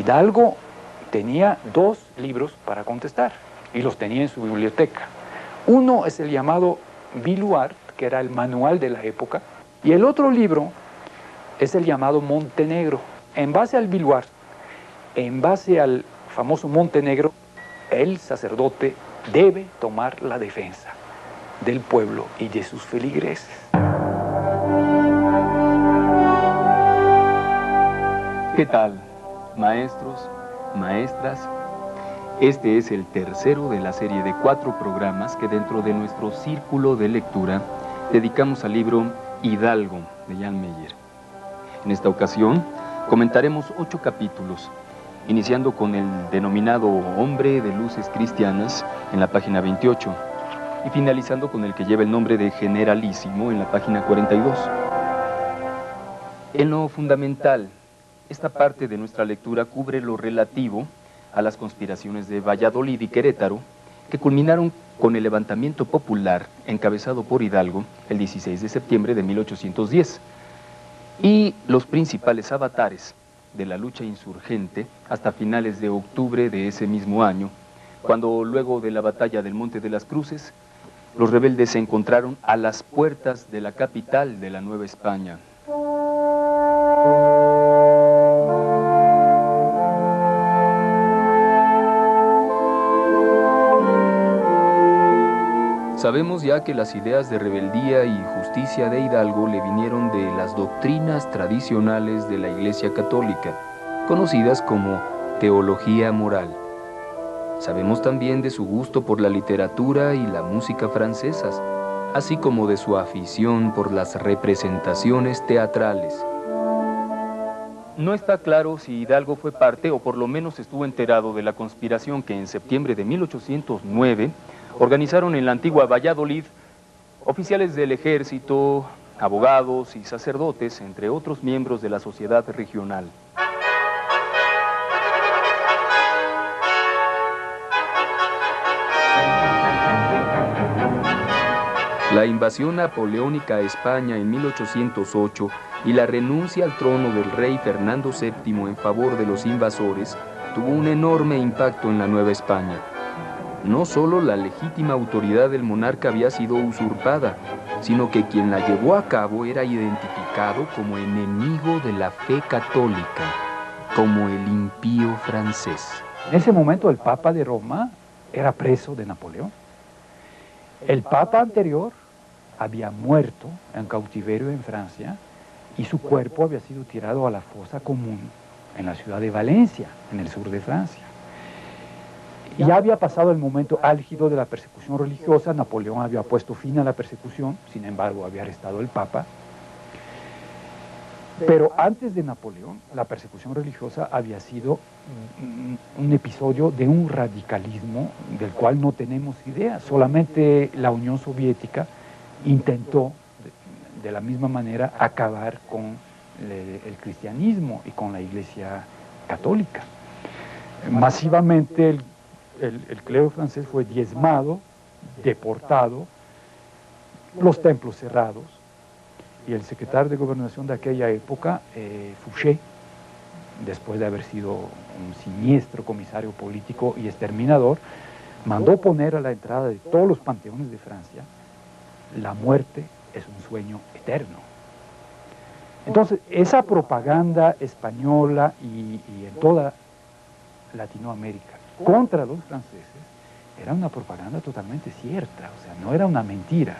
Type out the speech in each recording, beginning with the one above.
Hidalgo tenía 2 libros para contestar y los tenía en su biblioteca. Uno es el llamado Viluart, que era el manual de la época, y el otro libro es el llamado Montenegro. En base al Viluart, en base al famoso Montenegro, el sacerdote debe tomar la defensa del pueblo y de sus feligreses. ¿Qué tal, maestros, maestras? Este es el tercero de la serie de 4 programas que dentro de nuestro círculo de lectura dedicamos al libro Hidalgo de Jan Meyer. En esta ocasión comentaremos 8 capítulos, iniciando con el denominado Hombre de Luces Cristianas en la página 28 y finalizando con el que lleva el nombre de Generalísimo en la página 42. En lo fundamental, esta parte de nuestra lectura cubre lo relativo a las conspiraciones de Valladolid y Querétaro, que culminaron con el levantamiento popular encabezado por Hidalgo el 16 de septiembre de 1810, y los principales avatares de la lucha insurgente hasta finales de octubre de ese mismo año, cuando luego de la batalla del Monte de las Cruces, los rebeldes se encontraron a las puertas de la capital de la Nueva España. Sabemos ya que las ideas de rebeldía y justicia de Hidalgo le vinieron de las doctrinas tradicionales de la Iglesia Católica, conocidas como teología moral. Sabemos también de su gusto por la literatura y la música francesas, así como de su afición por las representaciones teatrales. No está claro si Hidalgo fue parte o por lo menos estuvo enterado de la conspiración que en septiembre de 1809 organizaron en la antigua Valladolid oficiales del ejército, abogados y sacerdotes, entre otros miembros de la sociedad regional. La invasión napoleónica a España en 1808 y la renuncia al trono del rey Fernando VII en favor de los invasores tuvo un enorme impacto en la Nueva España. No solo la legítima autoridad del monarca había sido usurpada, sino que quien la llevó a cabo era identificado como enemigo de la fe católica, como el impío francés. En ese momento el Papa de Roma era preso de Napoleón. El Papa anterior había muerto en cautiverio en Francia y su cuerpo había sido tirado a la fosa común en la ciudad de Valencia, en el sur de Francia. Ya había pasado el momento álgido de la persecución religiosa. Napoleón había puesto fin a la persecución, sin embargo había arrestado al Papa. Pero antes de Napoleón, la persecución religiosa había sido un episodio de un radicalismo del cual no tenemos idea. Solamente la Unión Soviética intentó de la misma manera acabar con el cristianismo y con la Iglesia católica. Masivamente el clero francés fue diezmado, deportado, los templos cerrados, y el secretario de Gobernación de aquella época, Fouché, después de haber sido un siniestro comisario político y exterminador, mandó poner a la entrada de todos los panteones de Francia: la muerte es un sueño eterno. Entonces, esa propaganda española y en toda Latinoamérica contra los franceses era una propaganda totalmente cierta, o sea, no era una mentira.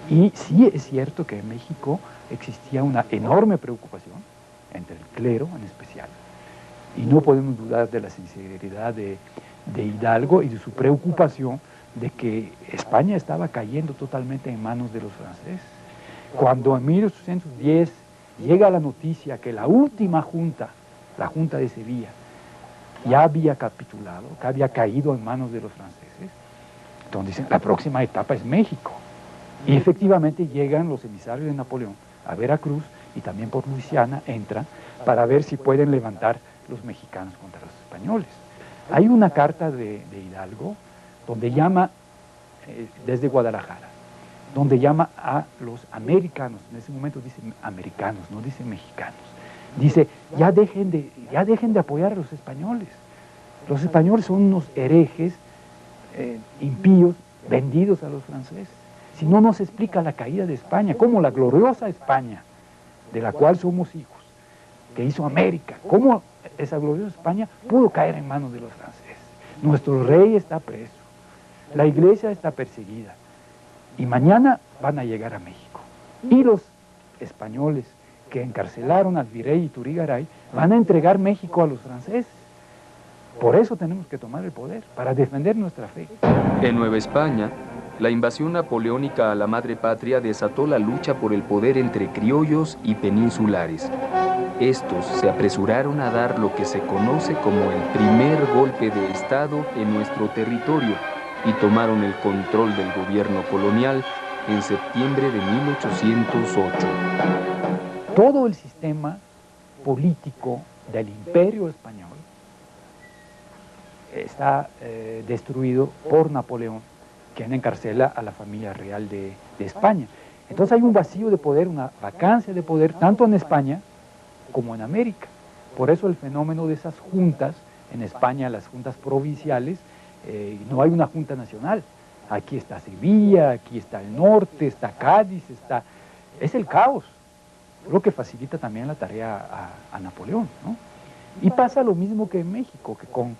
Y sí es cierto que en México existía una enorme preocupación, entre el clero en especial, y no podemos dudar de la sinceridad de Hidalgo y de su preocupación de que España estaba cayendo totalmente en manos de los franceses. Cuando en 1810 llega la noticia que la última junta, la Junta de Sevilla, ya había capitulado, que había caído en manos de los franceses, entonces dicen, la próxima etapa es México. Y efectivamente llegan los emisarios de Napoleón a Veracruz y también por Luisiana entran para ver si pueden levantar los mexicanos contra los españoles. Hay una carta de Hidalgo donde llama, desde Guadalajara, donde llama a los americanos, en ese momento dice americanos, no dice mexicanos, Dice, ya dejen de apoyar a los españoles. Los españoles son unos herejes, impíos, vendidos a los franceses. Si no nos explica la caída de España, cómo la gloriosa España, de la cual somos hijos, que hizo América, cómo esa gloriosa España pudo caer en manos de los franceses. Nuestro rey está preso, la iglesia está perseguida, y mañana van a llegar a México. Y los españoles que encarcelaron al virrey Iturrigaray van a entregar México a los franceses. Por eso tenemos que tomar el poder, para defender nuestra fe. En Nueva España, la invasión napoleónica a la madre patria desató la lucha por el poder entre criollos y peninsulares. Estos se apresuraron a dar lo que se conoce como el primer golpe de Estado en nuestro territorio y tomaron el control del gobierno colonial en septiembre de 1808. Todo el sistema político del Imperio Español está destruido por Napoleón, quien encarcela a la familia real de España. Entonces hay un vacío de poder, una vacancia de poder, tanto en España como en América. Por eso el fenómeno de esas juntas, en España las juntas provinciales, no hay una junta nacional. Aquí está Sevilla, aquí está el norte, está Cádiz, es el caos, lo que facilita también la tarea a Napoleón, ¿no? Y pasa lo mismo que en México, que con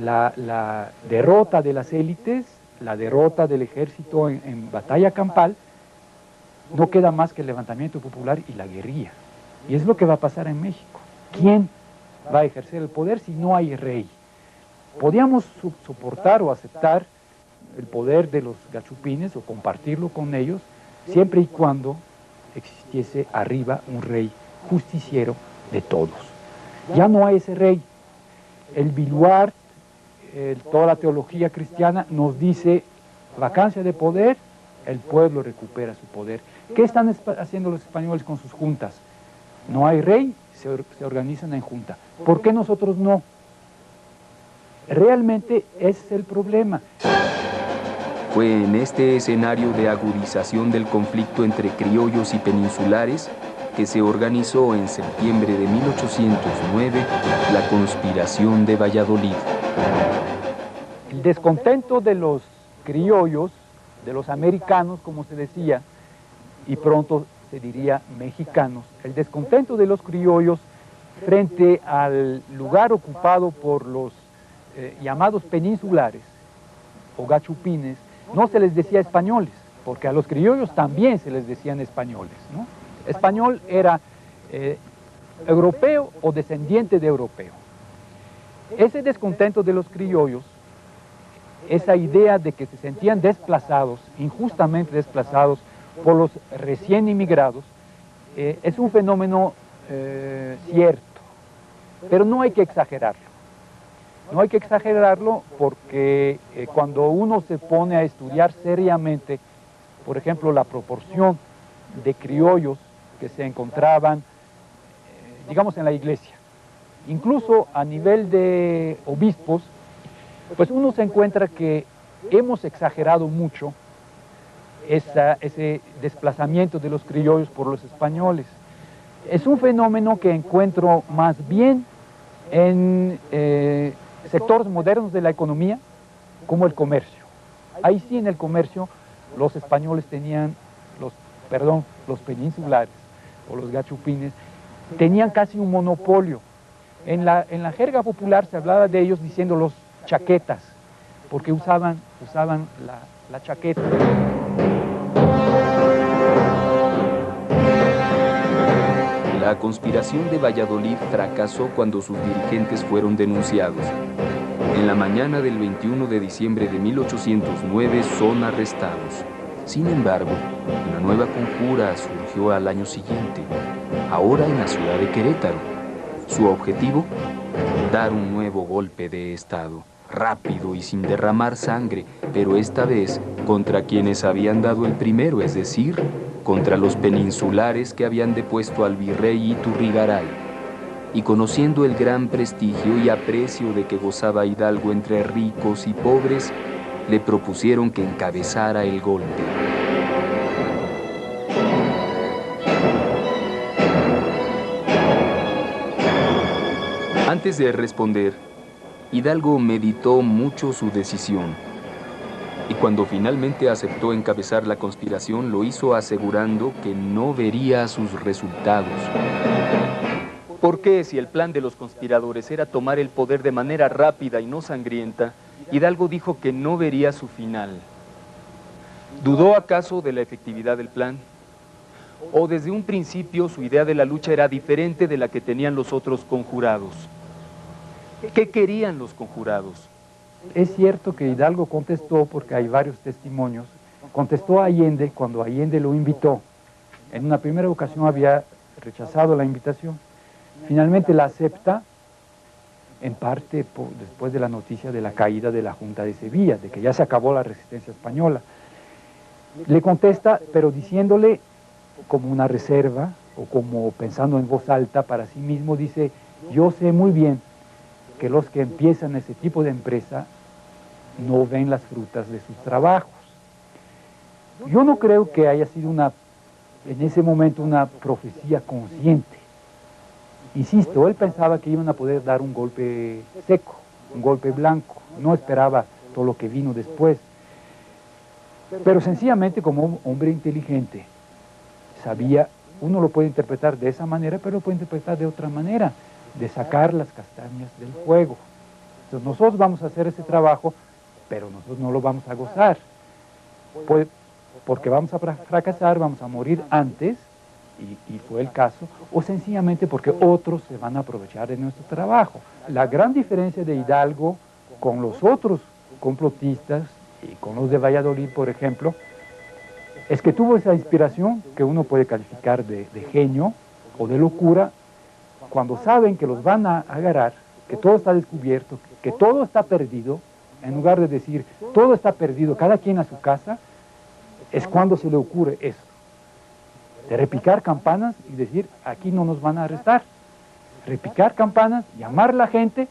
la derrota de las élites, la derrota del ejército en batalla campal, no queda más que el levantamiento popular y la guerrilla. Y es lo que va a pasar en México. ¿Quién va a ejercer el poder si no hay rey? Podíamos soportar o aceptar el poder de los gachupines o compartirlo con ellos, siempre y cuando existiese arriba un rey justiciero de todos. Ya no hay ese rey. El Viluart, toda la teología cristiana nos dice, vacancia de poder, el pueblo recupera su poder. ¿Qué están haciendo los españoles con sus juntas? No hay rey, se organizan en junta. ¿Por qué nosotros no? Realmente ese es el problema. Fue en este escenario de agudización del conflicto entre criollos y peninsulares que se organizó en septiembre de 1809 la conspiración de Valladolid. El descontento de los criollos, de los americanos, como se decía, y pronto se diría mexicanos, el descontento de los criollos frente al lugar ocupado por los llamados peninsulares o gachupines, no se les decía españoles, porque a los criollos también se les decían españoles, ¿no? Español era europeo o descendiente de europeo. Ese descontento de los criollos, esa idea de que se sentían desplazados, injustamente desplazados por los recién inmigrados, es un fenómeno cierto, pero no hay que exagerarlo. No hay que exagerarlo porque cuando uno se pone a estudiar seriamente, por ejemplo, la proporción de criollos que se encontraban, digamos, en la iglesia, incluso a nivel de obispos, pues uno se encuentra que hemos exagerado mucho ese desplazamiento de los criollos por los españoles. Es un fenómeno que encuentro más bien en sectores modernos de la economía, como el comercio. Ahí sí, en el comercio, los españoles tenían, los peninsulares o los gachupines, tenían casi un monopolio. En la jerga popular se hablaba de ellos diciendo los chaquetas, porque usaban la chaqueta. La conspiración de Valladolid fracasó cuando sus dirigentes fueron denunciados. En la mañana del 21 de diciembre de 1809 son arrestados. Sin embargo, una nueva conjura surgió al año siguiente, ahora en la ciudad de Querétaro. Su objetivo, dar un nuevo golpe de Estado, rápido y sin derramar sangre, pero esta vez contra quienes habían dado el primero, es decir, contra los peninsulares que habían depuesto al virrey Iturrigaray. Y conociendo el gran prestigio y aprecio de que gozaba Hidalgo entre ricos y pobres, le propusieron que encabezara el golpe. Antes de responder, Hidalgo meditó mucho su decisión. Y cuando finalmente aceptó encabezar la conspiración, lo hizo asegurando que no vería sus resultados. ¿Por qué, si el plan de los conspiradores era tomar el poder de manera rápida y no sangrienta, Hidalgo dijo que no vería su final? ¿Dudó acaso de la efectividad del plan? ¿O desde un principio su idea de la lucha era diferente de la que tenían los otros conjurados? ¿Qué querían los conjurados? Es cierto que Hidalgo contestó, porque hay varios testimonios, contestó a Allende cuando Allende lo invitó. En una primera ocasión había rechazado la invitación. Finalmente la acepta, en parte después de la noticia de la caída de la Junta de Sevilla, de que ya se acabó la resistencia española. Le contesta, pero diciéndole como una reserva, o como pensando en voz alta para sí mismo, dice: yo sé muy bien que los que empiezan ese tipo de empresa no ven las frutas de sus trabajos. Yo no creo que haya sido en ese momento una profecía consciente. Insisto, él pensaba que iban a poder dar un golpe seco, un golpe blanco, no esperaba todo lo que vino después. Pero sencillamente, como hombre inteligente, sabía, uno lo puede interpretar de esa manera, pero lo puede interpretar de otra manera, de sacar las castañas del fuego. Entonces nosotros vamos a hacer ese trabajo, pero nosotros no lo vamos a gozar, pues, porque vamos a fracasar, vamos a morir antes, y fue el caso, o sencillamente porque otros se van a aprovechar de nuestro trabajo. La gran diferencia de Hidalgo con los otros complotistas, y con los de Valladolid, por ejemplo, es que tuvo esa inspiración que uno puede calificar de genio o de locura, cuando saben que los van a agarrar, que todo está descubierto, que todo está perdido. En lugar de decir, todo está perdido, cada quien a su casa, es cuando se le ocurre eso, de repicar campanas y decir, aquí no nos van a arrestar. Repicar campanas, llamar a la gente,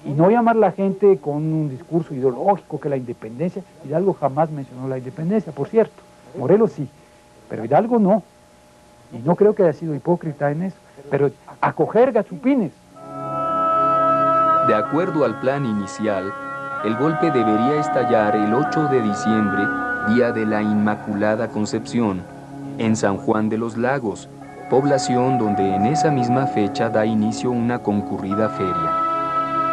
y no llamar a la gente con un discurso ideológico que la independencia. Hidalgo jamás mencionó la independencia, por cierto. Morelos sí, pero Hidalgo no. Y no creo que haya sido hipócrita en eso. Pero acoger gachupines. De acuerdo al plan inicial, el golpe debería estallar el 8 de diciembre, día de la Inmaculada Concepción, en San Juan de los Lagos, población donde en esa misma fecha da inicio una concurrida feria.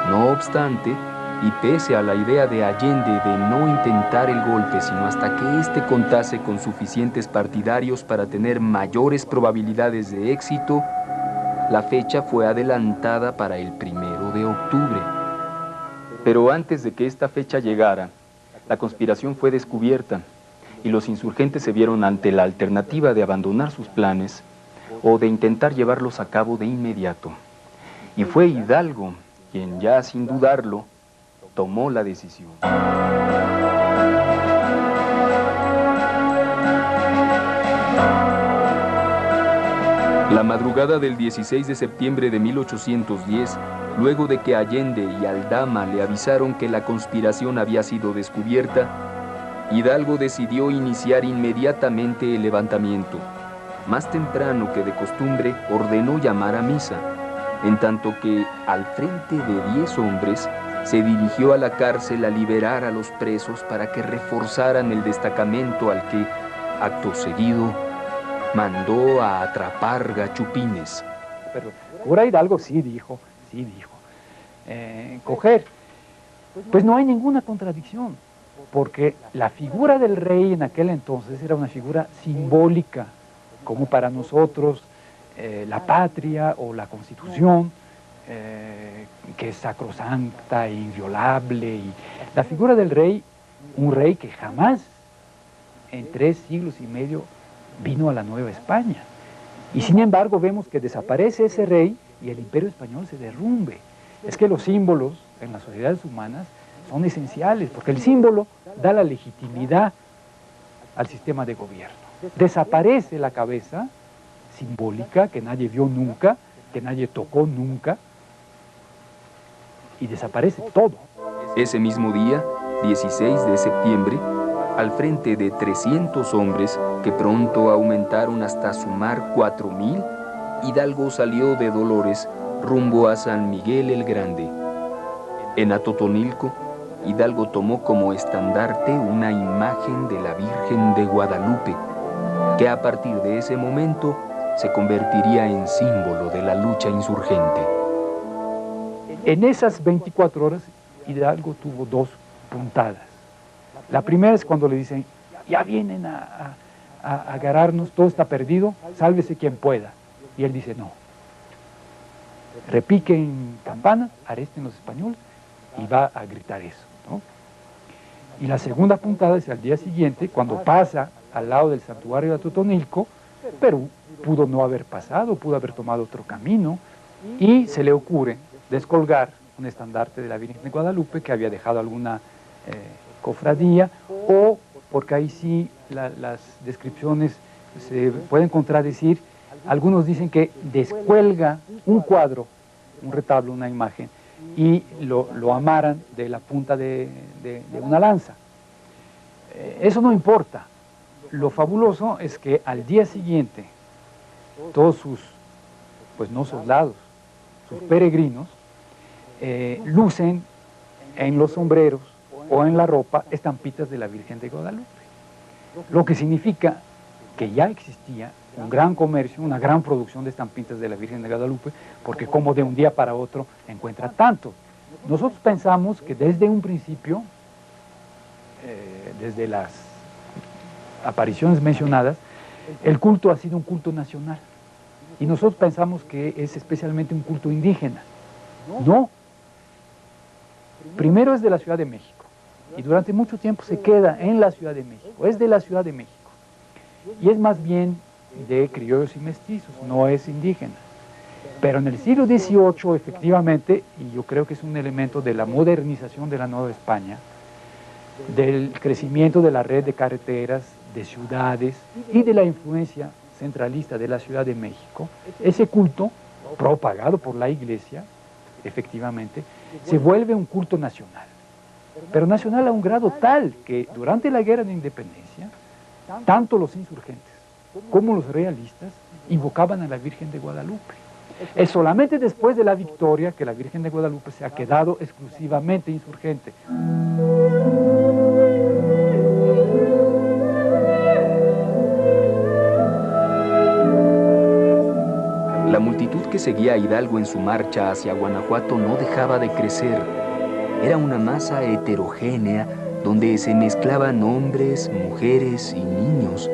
No obstante, y pese a la idea de Allende de no intentar el golpe sino hasta que éste contase con suficientes partidarios para tener mayores probabilidades de éxito, la fecha fue adelantada para el 1 de octubre. Pero antes de que esta fecha llegara, la conspiración fue descubierta y los insurgentes se vieron ante la alternativa de abandonar sus planes o de intentar llevarlos a cabo de inmediato. Y fue Hidalgo quien, ya sin dudarlo, tomó la decisión. La madrugada del 16 de septiembre de 1810, luego de que Allende y Aldama le avisaron que la conspiración había sido descubierta, Hidalgo decidió iniciar inmediatamente el levantamiento. Más temprano que de costumbre, ordenó llamar a misa, en tanto que, al frente de 10 hombres, se dirigió a la cárcel a liberar a los presos para que reforzaran el destacamento al que, acto seguido, mandó a atrapar gachupines. Pero cura Hidalgo sí dijo, coger. Pues no hay ninguna contradicción, porque la figura del rey en aquel entonces era una figura simbólica, como para nosotros la patria o la Constitución, que es sacrosanta e inviolable. Y la figura del rey, un rey que jamás en 3 siglos y medio vino a la Nueva España. Y sin embargo vemos que desaparece ese rey y el imperio español se derrumbe. Es que los símbolos en las sociedades humanas son esenciales, porque el símbolo da la legitimidad al sistema de gobierno. Desaparece la cabeza simbólica que nadie vio nunca, que nadie tocó nunca, y desaparece todo. Ese mismo día, 16 de septiembre, al frente de 300 hombres, que pronto aumentaron hasta sumar 4000, Hidalgo salió de Dolores rumbo a San Miguel el Grande. En Atotonilco, Hidalgo tomó como estandarte una imagen de la Virgen de Guadalupe, que a partir de ese momento se convertiría en símbolo de la lucha insurgente. En esas 24 horas, Hidalgo tuvo dos puntadas. La primera es cuando le dicen, ya vienen a agarrarnos, todo está perdido, sálvese quien pueda. Y él dice, no. Repiquen campanas, arresten los españoles, y va a gritar eso, ¿no? Y la segunda puntada es al día siguiente, cuando pasa al lado del santuario de Atotonilco, pero pudo no haber pasado, pudo haber tomado otro camino, y se le ocurre descolgar un estandarte de la Virgen de Guadalupe que había dejado alguna cofradía, o, porque ahí sí las descripciones se pueden contradecir, algunos dicen que descuelga un cuadro, un retablo, una imagen, y lo amarran de la punta de una lanza. Eso no importa. Lo fabuloso es que al día siguiente todos sus, pues no soldados, sus peregrinos, lucen en los sombreros o en la ropa estampitas de la Virgen de Guadalupe. Lo que significa que ya existía un gran comercio, una gran producción de estampitas de la Virgen de Guadalupe, porque como de un día para otro encuentra tanto. Nosotros pensamos que desde un principio, desde las apariciones mencionadas, el culto ha sido un culto nacional. Y nosotros pensamos que es especialmente un culto indígena. No. Primero es de la Ciudad de México. Y durante mucho tiempo se queda en la Ciudad de México. Es de la Ciudad de México. Y es más bien de criollos y mestizos, no es indígena. Pero en el siglo XVIII, efectivamente, y yo creo que es un elemento de la modernización de la Nueva España, del crecimiento de la red de carreteras, de ciudades y de la influencia centralista de la Ciudad de México, ese culto, propagado por la Iglesia, efectivamente, se vuelve un culto nacional. Pero nacional a un grado tal que durante la Guerra de Independencia, tanto los insurgentes como los realistas invocaban a la Virgen de Guadalupe. Es solamente después de la victoria que la Virgen de Guadalupe se ha quedado exclusivamente insurgente. La multitud que seguía a Hidalgo en su marcha hacia Guanajuato no dejaba de crecer. Era una masa heterogénea donde se mezclaban hombres, mujeres y niños,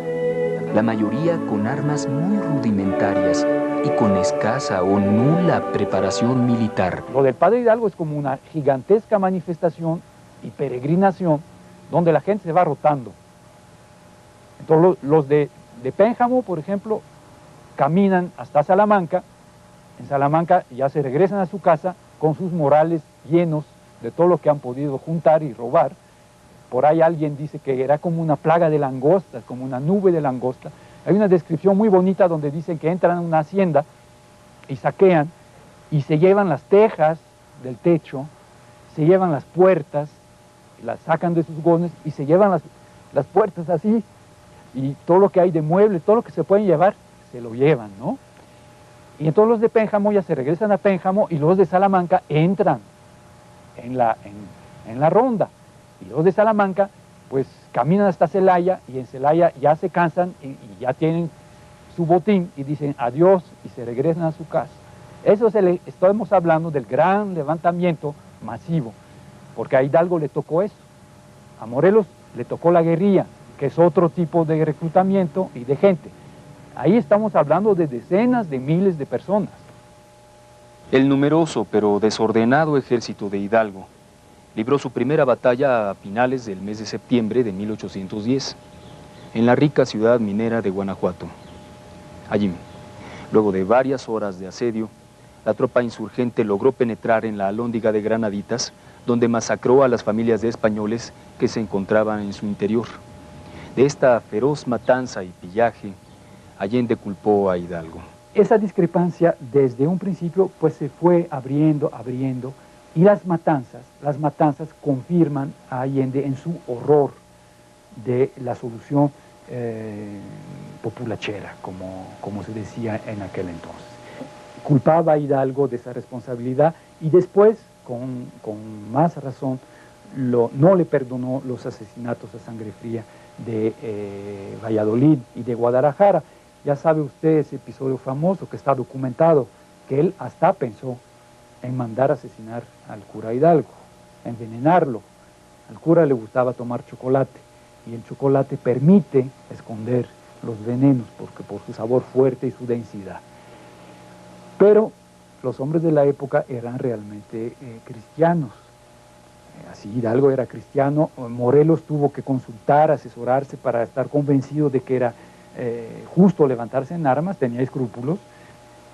la mayoría con armas muy rudimentarias y con escasa o nula preparación militar. Lo del Padre Hidalgo es como una gigantesca manifestación y peregrinación donde la gente se va rotando. Entonces los de Pénjamo, por ejemplo, caminan hasta Salamanca. En Salamanca ya se regresan a su casa con sus morrales llenos de todo lo que han podido juntar y robar. Por ahí alguien dice que era como una plaga de langostas, como una nube de langostas. Hay una descripción muy bonita donde dicen que entran a una hacienda y saquean y se llevan las tejas del techo, se llevan las puertas, las sacan de sus gones y se llevan las puertas así, y todo lo que hay de muebles, todo lo que se pueden llevar, se lo llevan, ¿no? Y entonces los de Pénjamo ya se regresan a Pénjamo y los de Salamanca entran en la ronda. Y los de Salamanca, pues caminan hasta Celaya y en Celaya ya se cansan y ya tienen su botín y dicen adiós y se regresan a su casa. Eso estamos hablando del gran levantamiento masivo, porque a Hidalgo le tocó eso. A Morelos le tocó la guerrilla, que es otro tipo de reclutamiento y de gente. Ahí estamos hablando de decenas de miles de personas. El numeroso pero desordenado ejército de Hidalgo libró su primera batalla a finales del mes de septiembre de 1810, en la rica ciudad minera de Guanajuato. Allí, luego de varias horas de asedio, la tropa insurgente logró penetrar en la alhóndiga de Granaditas, donde masacró a las familias de españoles que se encontraban en su interior. De esta feroz matanza y pillaje, Allende culpó a Hidalgo. Esa discrepancia desde un principio pues se fue abriendo, y las matanzas confirman a Allende en su horror de la solución populachera, como se decía en aquel entonces. culpaba a Hidalgo de esa responsabilidad y después, con más razón, no le perdonó los asesinatos a sangre fría de Valladolid y de Guadalajara. Ya sabe usted ese episodio famoso que está documentado, que él hasta pensó en mandar a asesinar al cura Hidalgo, envenenarlo. Al cura le gustaba tomar chocolate y el chocolate permite esconder los venenos porque por su sabor fuerte y su densidad. Pero los hombres de la época eran realmente cristianos. Así Hidalgo era cristiano, Morelos tuvo que consultar, asesorarse para estar convencido de que era justo levantarse en armas, tenía escrúpulos.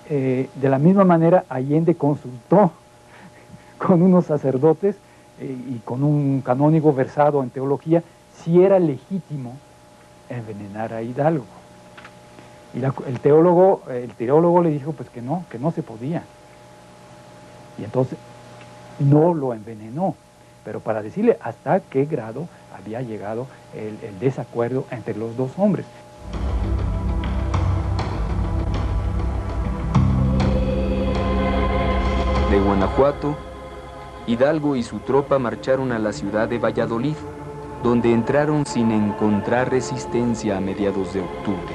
De la misma manera Allende consultó con unos sacerdotes y con un canónigo versado en teología si era legítimo envenenar a Hidalgo. Y el teólogo le dijo pues que no se podía. Y entonces no lo envenenó, pero para decirle hasta qué grado había llegado el desacuerdo entre los dos hombres. De Guanajuato, Hidalgo y su tropa marcharon a la ciudad de Valladolid, donde entraron sin encontrar resistencia a mediados de octubre.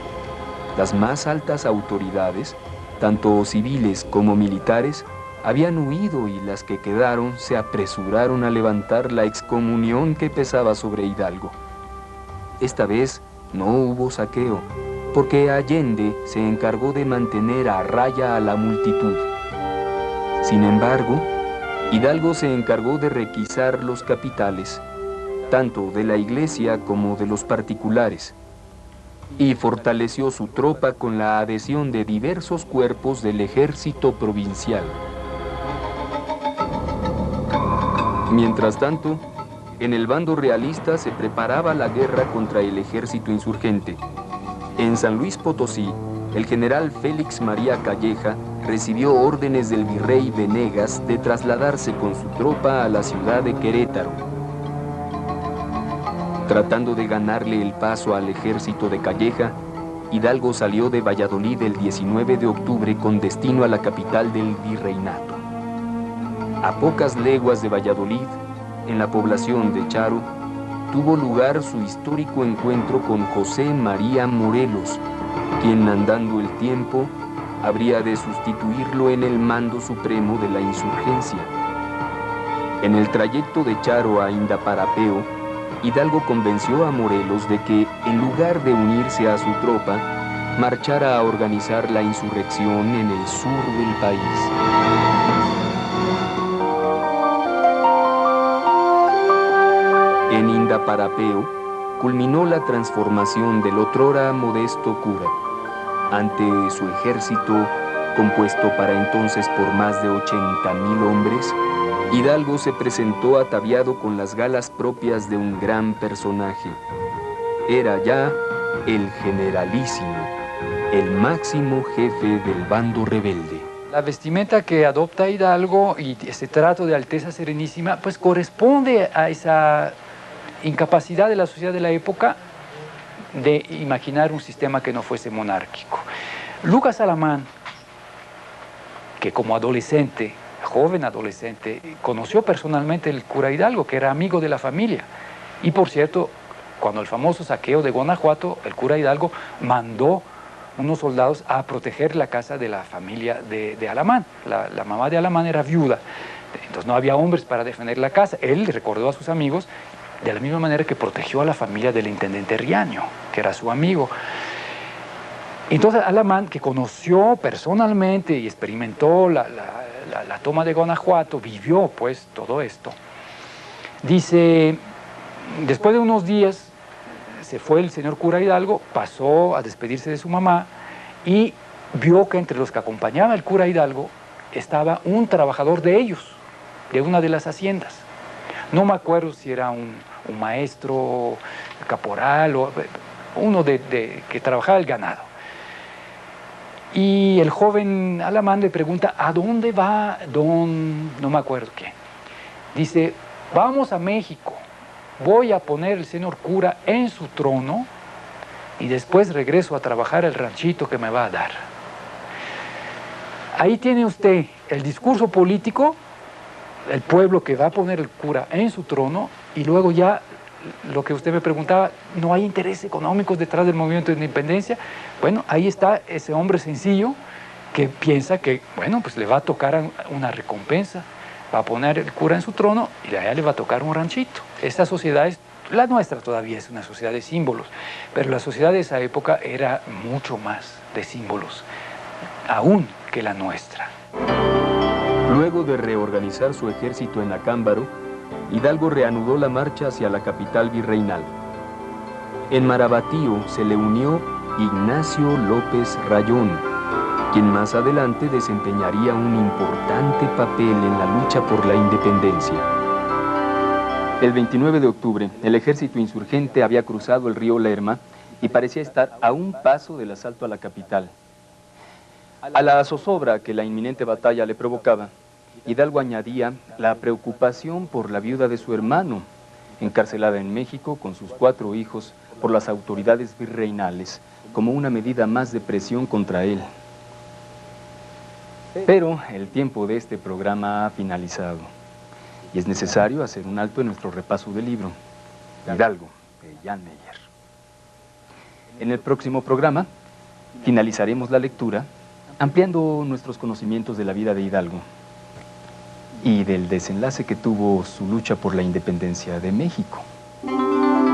Las más altas autoridades, tanto civiles como militares, habían huido y las que quedaron se apresuraron a levantar la excomunión que pesaba sobre Hidalgo. Esta vez no hubo saqueo, porque Allende se encargó de mantener a raya a la multitud. Sin embargo, Hidalgo se encargó de requisar los capitales, tanto de la iglesia como de los particulares, y fortaleció su tropa con la adhesión de diversos cuerpos del ejército provincial. Mientras tanto, en el bando realista se preparaba la guerra contra el ejército insurgente. En San Luis Potosí, el general Félix María Calleja recibió órdenes del virrey Venegas de trasladarse con su tropa a la ciudad de Querétaro. Tratando de ganarle el paso al ejército de Calleja, Hidalgo salió de Valladolid el 19 de octubre con destino a la capital del virreinato. A pocas leguas de Valladolid, en la población de Charo, tuvo lugar su histórico encuentro con José María Morelos, quien andando el tiempo habría de sustituirlo en el mando supremo de la insurgencia. En el trayecto de Charo a Indaparapeo, Hidalgo convenció a Morelos de que, en lugar de unirse a su tropa, marchara a organizar la insurrección en el sur del país. En Indaparapeo culminó la transformación del otrora modesto cura. Ante su ejército, compuesto para entonces por más de 80,000 hombres, Hidalgo se presentó ataviado con las galas propias de un gran personaje. Era ya el generalísimo, el máximo jefe del bando rebelde. La vestimenta que adopta Hidalgo y ese trato de Alteza Serenísima, pues corresponde a esa incapacidad de la sociedad de la época de imaginar un sistema que no fuese monárquico. Lucas Alamán, que como adolescente, joven adolescente, conoció personalmente el cura Hidalgo, que era amigo de la familia. Y por cierto, cuando el famoso saqueo de Guanajuato, el cura Hidalgo mandó unos soldados a proteger la casa de la familia de Alamán. La mamá de Alamán era viuda, entonces no había hombres para defender la casa. Él recordó a sus amigos de la misma manera que protegió a la familia del intendente Riaño, que era su amigo. Entonces Alamán, que conoció personalmente y experimentó la toma de Guanajuato, vivió pues todo esto, dice, después de unos días se fue el señor cura Hidalgo, pasó a despedirse de su mamá y vio que entre los que acompañaba al cura Hidalgo estaba un trabajador de ellos, de una de las haciendas. No me acuerdo si era un maestro, caporal o uno que trabajaba el ganado. Y el joven Alamán le pregunta, ¿a dónde va don...? No me acuerdo qué. Dice, vamos a México, voy a poner el señor cura en su trono y después regreso a trabajar el ranchito que me va a dar. ahí tiene usted el discurso político, el pueblo que va a poner el cura en su trono, y luego ya lo que usted me preguntaba, ¿no hay intereses económicos detrás del movimiento de independencia? Bueno, ahí está ese hombre sencillo que piensa que, bueno, pues le va a tocar una recompensa, va a poner el cura en su trono y allá le va a tocar un ranchito. Esta sociedad la nuestra todavía es una sociedad de símbolos, pero la sociedad de esa época era mucho más de símbolos, aún que la nuestra. Luego de reorganizar su ejército en Acámbaro, Hidalgo reanudó la marcha hacia la capital virreinal. En Marabatío se le unió Ignacio López Rayón, quien más adelante desempeñaría un importante papel en la lucha por la independencia. El 29 de octubre, el ejército insurgente había cruzado el río Lerma y parecía estar a un paso del asalto a la capital. A la zozobra que la inminente batalla le provocaba, Hidalgo añadía la preocupación por la viuda de su hermano, encarcelada en México con sus 4 hijos por las autoridades virreinales, como una medida más de presión contra él. Pero el tiempo de este programa ha finalizado y es necesario hacer un alto en nuestro repaso del libro, Hidalgo, de Jan Meyer. En el próximo programa finalizaremos la lectura ampliando nuestros conocimientos de la vida de Hidalgo y del desenlace que tuvo su lucha por la independencia de México.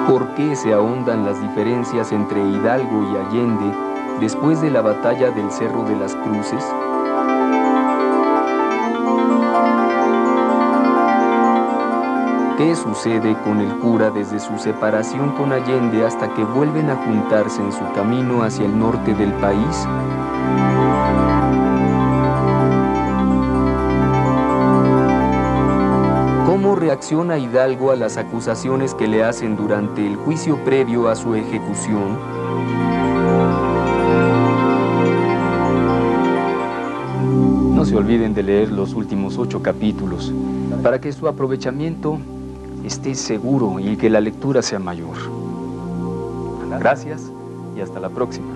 ¿Por qué se ahondan las diferencias entre Hidalgo y Allende después de la batalla del Cerro de las Cruces? ¿Qué sucede con el cura desde su separación con Allende hasta que vuelven a juntarse en su camino hacia el norte del país? ¿Cómo reacciona Hidalgo a las acusaciones que le hacen durante el juicio previo a su ejecución? No se olviden de leer los últimos 8 capítulos para que su aprovechamiento esté seguro y que la lectura sea mayor. Gracias y hasta la próxima.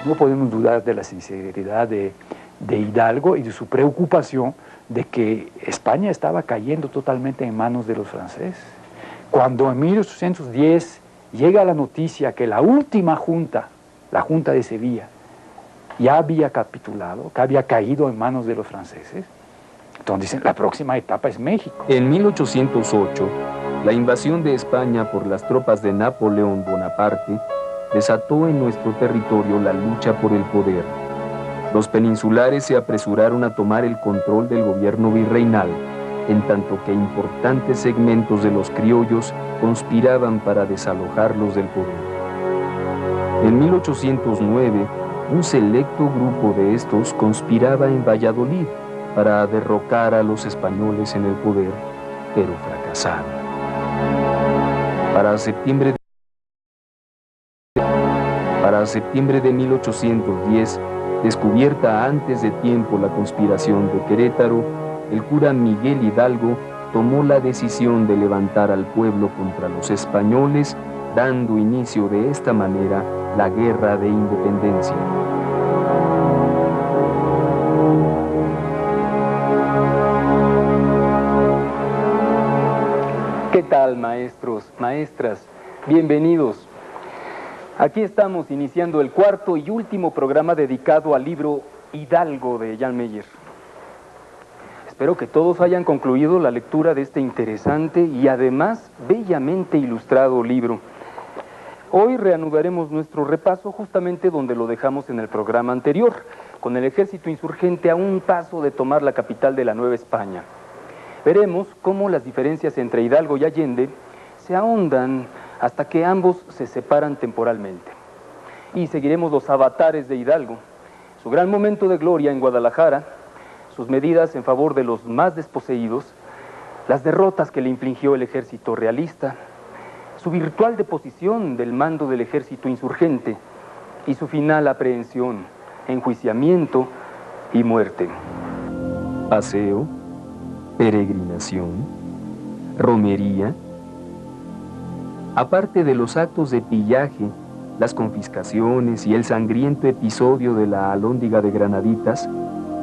No podemos dudar de la sinceridad de Hidalgo y de su preocupación de que España estaba cayendo totalmente en manos de los franceses. Cuando en 1810 llega la noticia que la última junta, la Junta de Sevilla, ya había capitulado, que había caído en manos de los franceses, entonces dicen, la próxima etapa es México. En 1808, la invasión de España por las tropas de Napoleón Bonaparte desató en nuestro territorio la lucha por el poder. Los peninsulares se apresuraron a tomar el control del gobierno virreinal, en tanto que importantes segmentos de los criollos conspiraban para desalojarlos del poder. En 1809, un selecto grupo de estos conspiraba en Valladolid para derrocar a los españoles en el poder, pero fracasaron. Para septiembre de 1810, descubierta antes de tiempo la conspiración de Querétaro, el cura Miguel Hidalgo tomó la decisión de levantar al pueblo contra los españoles, dando inicio de esta manera la Guerra de Independencia. ¿Qué tal, maestros, maestras? Bienvenidos. Aquí estamos iniciando el cuarto y último programa dedicado al libro Hidalgo de Jan Meyer. Espero que todos hayan concluido la lectura de este interesante y además bellamente ilustrado libro. Hoy reanudaremos nuestro repaso justamente donde lo dejamos en el programa anterior, con el ejército insurgente a un paso de tomar la capital de la Nueva España. Veremos cómo las diferencias entre Hidalgo y Allende se ahondan hasta que ambos se separan temporalmente. Y seguiremos los avatares de Hidalgo, su gran momento de gloria en Guadalajara, sus medidas en favor de los más desposeídos, las derrotas que le infligió el ejército realista, su virtual deposición del mando del ejército insurgente y su final aprehensión, enjuiciamiento y muerte. Paseo, peregrinación, romería. Aparte de los actos de pillaje, las confiscaciones y el sangriento episodio de la Alhóndiga de Granaditas,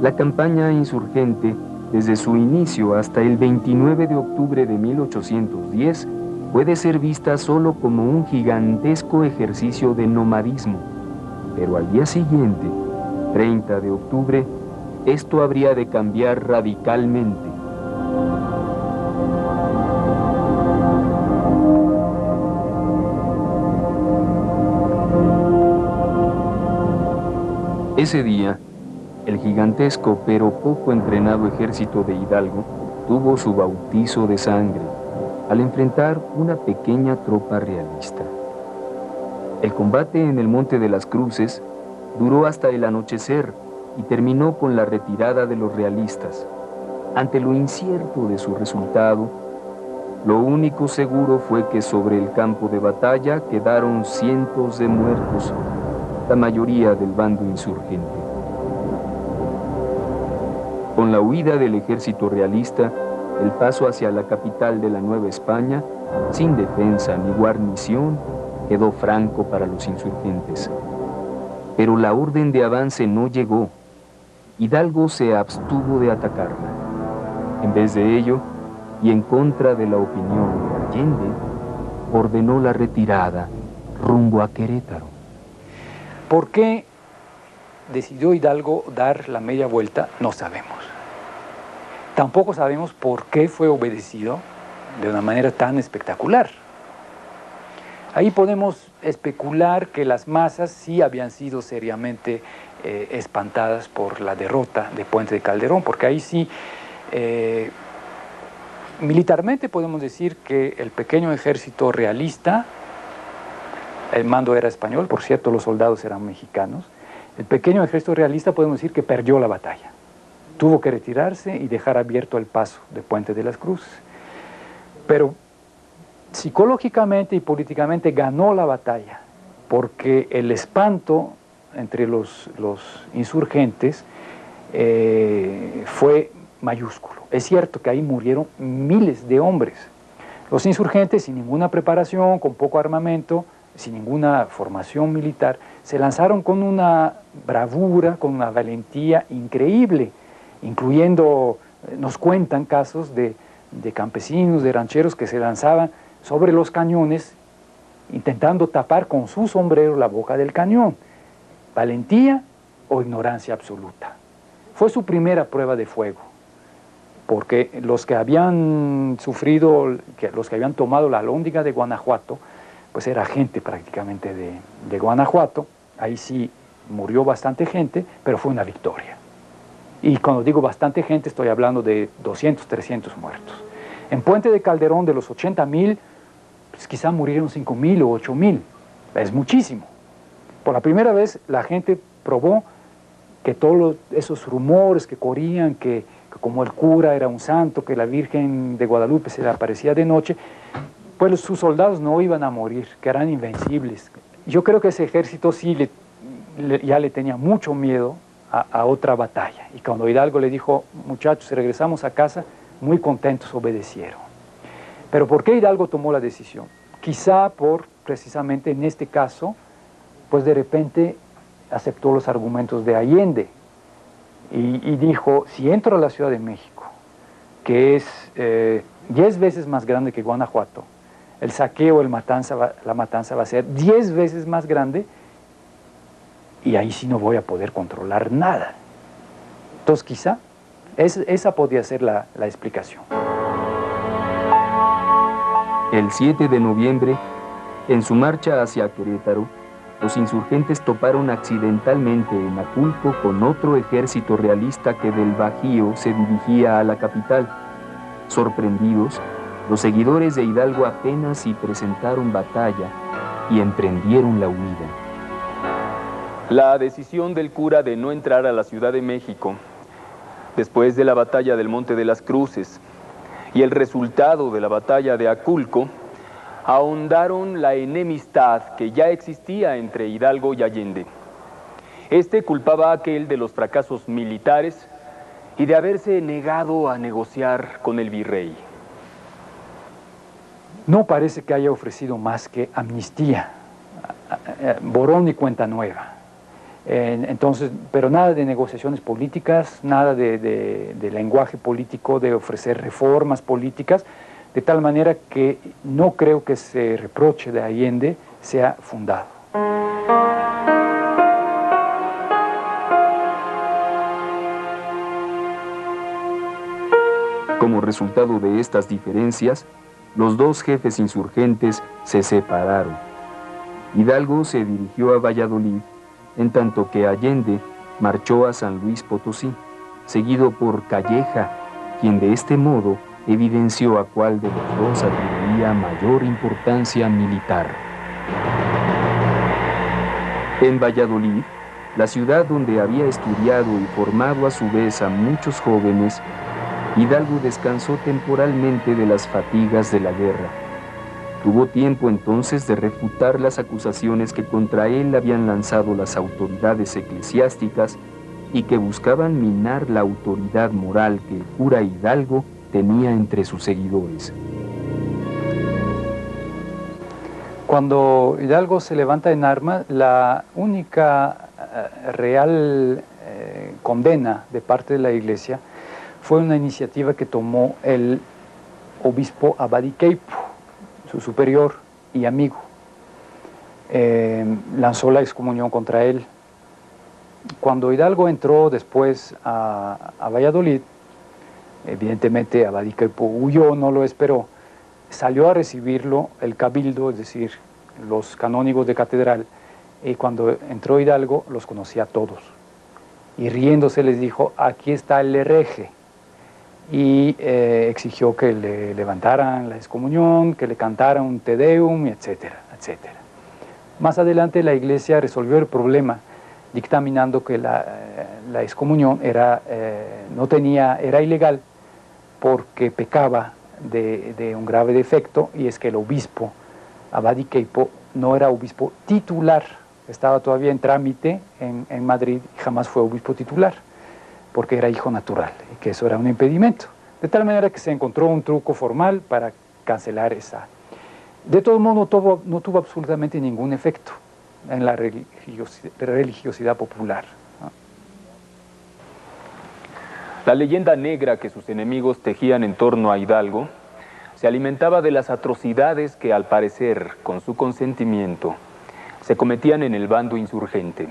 la campaña insurgente, desde su inicio hasta el 29 de octubre de 1810, puede ser vista solo como un gigantesco ejercicio de nomadismo. Pero al día siguiente, 30 de octubre, esto habría de cambiar radicalmente. Ese día, el gigantesco pero poco entrenado ejército de Hidalgo tuvo su bautizo de sangre al enfrentar una pequeña tropa realista. El combate en el Monte de las Cruces duró hasta el anochecer y terminó con la retirada de los realistas. Ante lo incierto de su resultado, lo único seguro fue que sobre el campo de batalla quedaron cientos de muertos, la mayoría del bando insurgente. Con la huida del ejército realista, el paso hacia la capital de la Nueva España, sin defensa ni guarnición, quedó franco para los insurgentes. Pero la orden de avance no llegó. Hidalgo se abstuvo de atacarla. En vez de ello, y en contra de la opinión de Allende, ordenó la retirada rumbo a Querétaro. ¿Por qué decidió Hidalgo dar la media vuelta? No sabemos. Tampoco sabemos por qué fue obedecido de una manera tan espectacular. Ahí podemos especular que las masas sí habían sido seriamente espantadas por la derrota de Puente de Calderón, porque ahí sí, militarmente podemos decir que el pequeño ejército realista, el mando era español, por cierto, los soldados eran mexicanos, el pequeño ejército realista podemos decir que perdió la batalla. Tuvo que retirarse y dejar abierto el paso de Puente de las Cruces. Pero psicológicamente y políticamente ganó la batalla, porque el espanto entre los insurgentes fue mayúsculo. Es cierto que ahí murieron miles de hombres. Los insurgentes, sin ninguna preparación, con poco armamento, sin ninguna formación militar, se lanzaron con una bravura, con una valentía increíble, incluyendo, nos cuentan casos de campesinos, de rancheros que se lanzaban sobre los cañones intentando tapar con su sombrero la boca del cañón. Valentía o ignorancia absoluta. Fue su primera prueba de fuego, porque los que habían sufrido, los que habían tomado la Alhóndiga de Guanajuato, pues era gente prácticamente de Guanajuato. Ahí sí murió bastante gente, pero fue una victoria. Y cuando digo bastante gente, estoy hablando de 200, 300 muertos. En Puente de Calderón, de los 80,000, pues quizá murieron 5,000 o 8,000. Es muchísimo. Por la primera vez la gente probó que todos esos rumores que corrían, que como el cura era un santo, que la Virgen de Guadalupe se le aparecía de noche, pues sus soldados no iban a morir, que eran invencibles. Yo creo que ese ejército sí ya le tenía mucho miedo a otra batalla. Y cuando Hidalgo le dijo, muchachos, regresamos a casa, muy contentos obedecieron. Pero ¿por qué Hidalgo tomó la decisión? Quizá precisamente en este caso, pues de repente aceptó los argumentos de Allende y dijo, si entro a la Ciudad de México, que es 10 veces más grande que Guanajuato, el saqueo, la matanza va a ser 10 veces más grande, y ahí sí no voy a poder controlar nada. Entonces quizá esa podría ser la explicación. El 7 de noviembre, en su marcha hacia Querétaro, los insurgentes toparon accidentalmente en Aculco con otro ejército realista que del Bajío se dirigía a la capital. Sorprendidos, los seguidores de Hidalgo apenas si presentaron batalla y emprendieron la huida. La decisión del cura de no entrar a la Ciudad de México, después de la batalla del Monte de las Cruces, y el resultado de la batalla de Aculco, ahondaron la enemistad que ya existía entre Hidalgo y Allende. Este culpaba a aquel de los fracasos militares y de haberse negado a negociar con el virrey. No parece que haya ofrecido más que amnistía, borrón y cuenta nueva. Entonces, pero nada de negociaciones políticas, nada de lenguaje político, de ofrecer reformas políticas, de tal manera que no creo que ese reproche de Allende sea fundado. Como resultado de estas diferencias, los dos jefes insurgentes se separaron. Hidalgo se dirigió a Valladolid, en tanto que Allende marchó a San Luis Potosí, seguido por Calleja, quien de este modo evidenció a cuál de los dos atribuía mayor importancia militar. En Valladolid, la ciudad donde había estudiado y formado a su vez a muchos jóvenes, Hidalgo descansó temporalmente de las fatigas de la guerra. Tuvo tiempo entonces de refutar las acusaciones que contra él habían lanzado las autoridades eclesiásticas y que buscaban minar la autoridad moral que el cura Hidalgo tenía entre sus seguidores. Cuando Hidalgo se levanta en armas, la única real condena de parte de la Iglesia fue una iniciativa que tomó el obispo Abadiqueipo, su superior y amigo. Lanzó la excomunión contra él. Cuando Hidalgo entró después a Valladolid, evidentemente Abadiqueipo huyó, no lo esperó, salió a recibirlo el cabildo, es decir, los canónigos de catedral, y cuando entró Hidalgo los conocía a todos. Y riéndose les dijo, aquí está el hereje, y exigió que le levantaran la excomunión, que le cantaran un Te Deum, etcétera, etcétera. Más adelante la Iglesia resolvió el problema dictaminando que la excomunión era ilegal porque pecaba de un grave defecto, y es que el obispo Abadiqueipo no era obispo titular, estaba todavía en trámite en Madrid y jamás fue obispo titular, porque era hijo natural, y que eso era un impedimento. De tal manera que se encontró un truco formal para cancelar esa. De todo modo, no tuvo absolutamente ningún efecto en la religiosidad popular, ¿no? La leyenda negra que sus enemigos tejían en torno a Hidalgo se alimentaba de las atrocidades que, al parecer, con su consentimiento, se cometían en el bando insurgente.